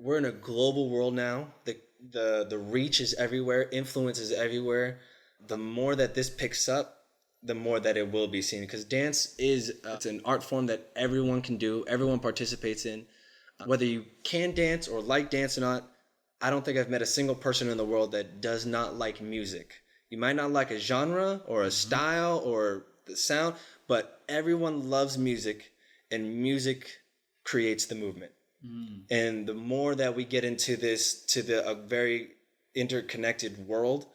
we're in a global world now. The reach is everywhere. Influence is everywhere. The more that this picks up, the more that it will be seen. Because dance is it's an art form that everyone can do. Everyone participates in. Whether you can dance or like dance or not, I don't think I've met a single person in the world that does not like music. You might not like a genre or a style or the sound, but everyone loves music, and music creates the movement. And the more that we get into this, a very interconnected world,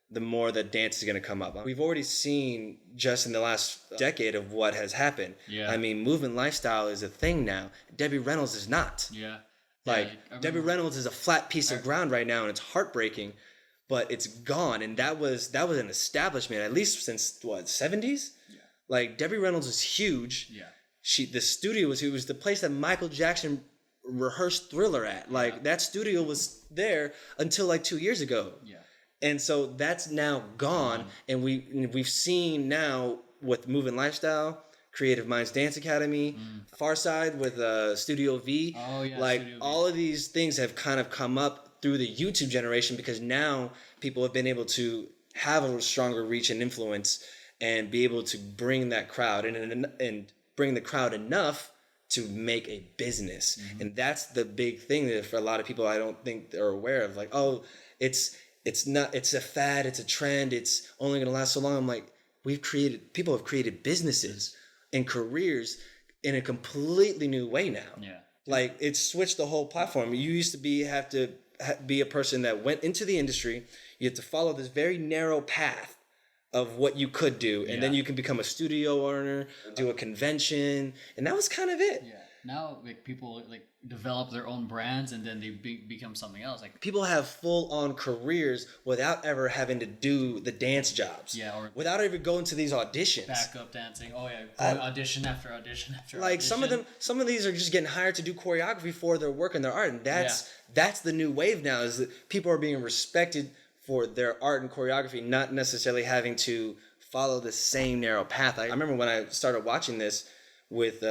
the more that dance is going to come up. We've already seen just in the last decade of what has happened. Yeah. I mean, movement lifestyle is a thing now. Debbie Reynolds is not. Yeah. Like, Debbie Reynolds is a flat piece of ground right now, and it's heartbreaking, but it's gone. And that was an establishment, at least since, 70s? Yeah. Like, Debbie Reynolds is huge. Yeah. The studio it was the place that Michael Jackson rehearsed Thriller at. Like, that studio was there until like 2 years ago. Yeah. And so that's now gone. And we've seen now with Movement Lifestyle, Creative Minds Dance Academy, Farside with Studio V. Oh, yeah, like Studio V. all of these things have kind of come up through the YouTube generation, because now people have been able to have a stronger reach and influence and be able to bring that crowd and bring the crowd enough to make a business. And that's the big thing that for a lot of people I don't think they're aware of. Like, oh, it's a fad, it's a trend, it's only gonna last so long. I'm like, people have created businesses and careers in a completely new way now. Yeah. Like, it's switched the whole platform. You used to have to be a person that went into the industry. You have to follow this very narrow path of what you could do, and then you can become a studio owner, do a convention, and that was kind of it. Yeah. Now, like, people like develop their own brands, and then they become something else. Like, people have full-on careers without ever having to do the dance jobs. Yeah, or without ever going to these auditions. Backup dancing. Oh yeah, audition after audition after like audition. some of these are just getting hired to do choreography for their work and their art, and that's the new wave now. Is that people are being respected for their art and choreography, not necessarily having to follow the same narrow path. I remember when I started watching this with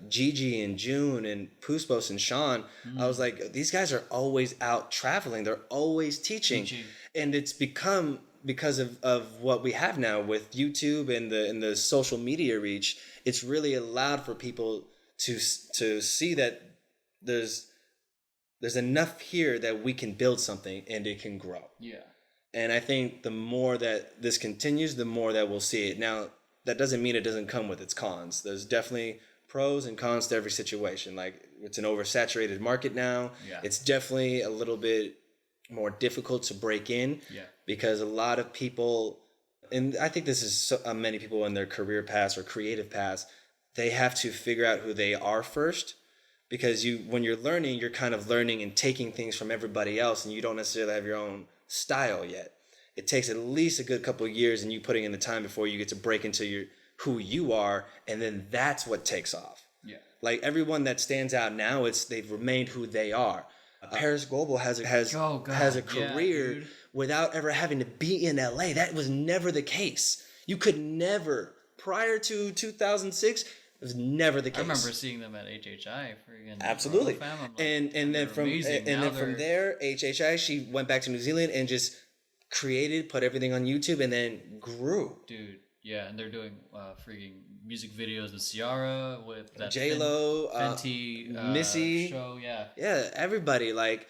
Gigi and June and Puspos and Sean, I was like, these guys are always out traveling. They're always teaching. And it's become, because of what we have now with YouTube and the social media reach, it's really allowed for people to see that there's enough here that we can build something and it can grow. Yeah. And I think the more that this continues, the more that we'll see it. Now, that doesn't mean it doesn't come with its cons. There's definitely pros and cons to every situation. Like, it's an oversaturated market now. Yeah. It's definitely a little bit more difficult to break in. Yeah. Because a lot of people, and I think this is many people in their career paths or creative paths, they have to figure out who they are first. Because when you're learning, you're kind of learning and taking things from everybody else, and you don't necessarily have your own style yet. It takes at least a good couple of years and you putting in the time before you get to break into who you are, and then that's what takes off. Yeah. Like, everyone that stands out now, they've remained who they are. Paris Global has a career without ever having to be in LA. That was never the case. You could never, prior to 2006, it was never the case. I remember seeing them at HHI. Absolutely. Like, and then from there, HHI, she went back to New Zealand and just put everything on YouTube, and then grew. Dude, yeah, and they're doing freaking music videos with Ciara, with that J-Lo, Fenty, Missy show, yeah. Yeah, everybody, like,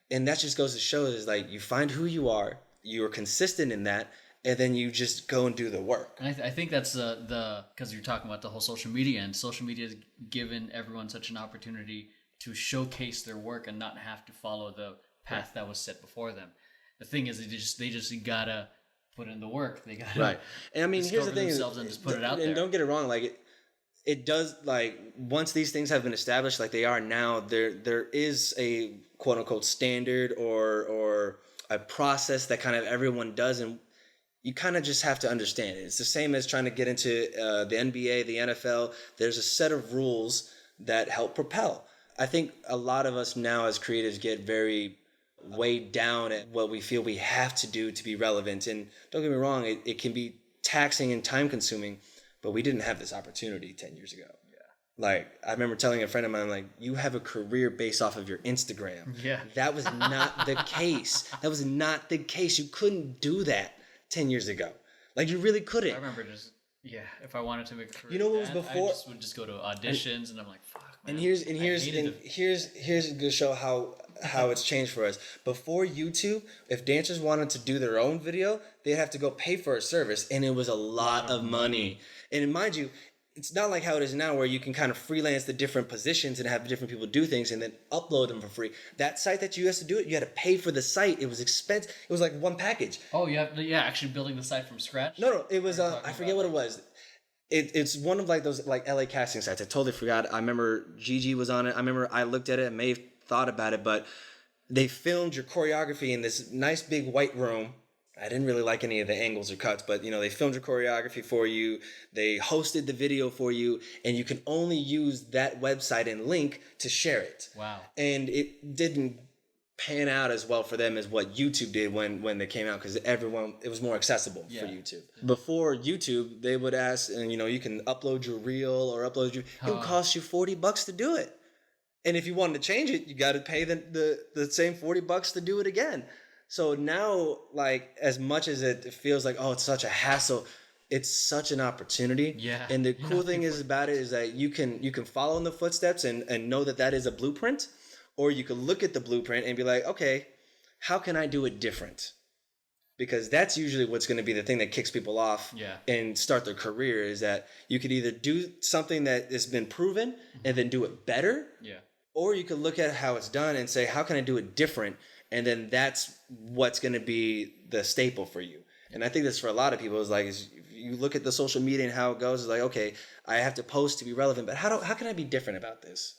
and that just goes to show is, like, you find who you are, you're consistent in that, and then you just go and do the work. And I think that's because you're talking about the whole social media, and social media has given everyone such an opportunity to showcase their work and not have to follow the path that was set before them. The thing is, they just gotta put in the work. They gotta And I mean, here's the thing: themselves and just put it out there. And don't get it wrong, like it does. Like, once these things have been established, like they are now, there is a quote unquote standard or a process that kind of everyone does, and you kind of just have to understand it. It's the same as trying to get into the NBA, the NFL. There's a set of rules that help propel. I think a lot of us now as creatives get very weighed down at what we feel we have to do to be relevant. And don't get me wrong, it can be taxing and time consuming, but we didn't have this opportunity 10 years ago. Like, I remember telling a friend of mine, like, you have a career based off of your Instagram. Yeah. That was not the case. That was not the case. You couldn't do that 10 years ago. Like, you really couldn't. I remember just, if I wanted to make a career, You know what was before? I would just go to auditions, and I'm like, fuck, man. And here's to show how it's changed for us. Before YouTube, if dancers wanted to do their own video, they'd have to go pay for a service, and it was a lot of money. And mind you, it's not like how it is now where you can kind of freelance the different positions and have different people do things and then upload them for free. That site that you used to do it, you had to pay for the site. It was expensive. It was like one package. Oh, actually building the site from scratch? No, it was, I forget what it was. It's one of like those like LA casting sites. I totally forgot. I remember Gigi was on it. I remember I looked at it and may have thought about it, but they filmed your choreography in this nice big white room. I didn't really like any of the angles or cuts, but they filmed your choreography for you. They hosted the video for you, and you can only use that website and link to share it. Wow. And it didn't pan out as well for them as what YouTube did when they came out, because it was more accessible for YouTube. Before YouTube, they would ask, and you can upload your reel or upload your. It would cost you $40 to do it, and if you wanted to change it, you got to pay the same $40 to do it again. So now, like, as much as it feels like, oh, it's such a hassle, it's such an opportunity. Yeah. And the cool thing is about it is that you can follow in the footsteps and know that is a blueprint, or you can look at the blueprint and be like, okay, how can I do it different? Because that's usually what's going to be the thing that kicks people off and start their career, is that you could either do something that has been proven and then do it better. Yeah. Or you could look at how it's done and say, how can I do it different? And then that's what's going to be the staple for you. And I think that's for a lot of people, is you look at the social media and how it goes, it's like, okay, I have to post to be relevant, but how can I be different about this?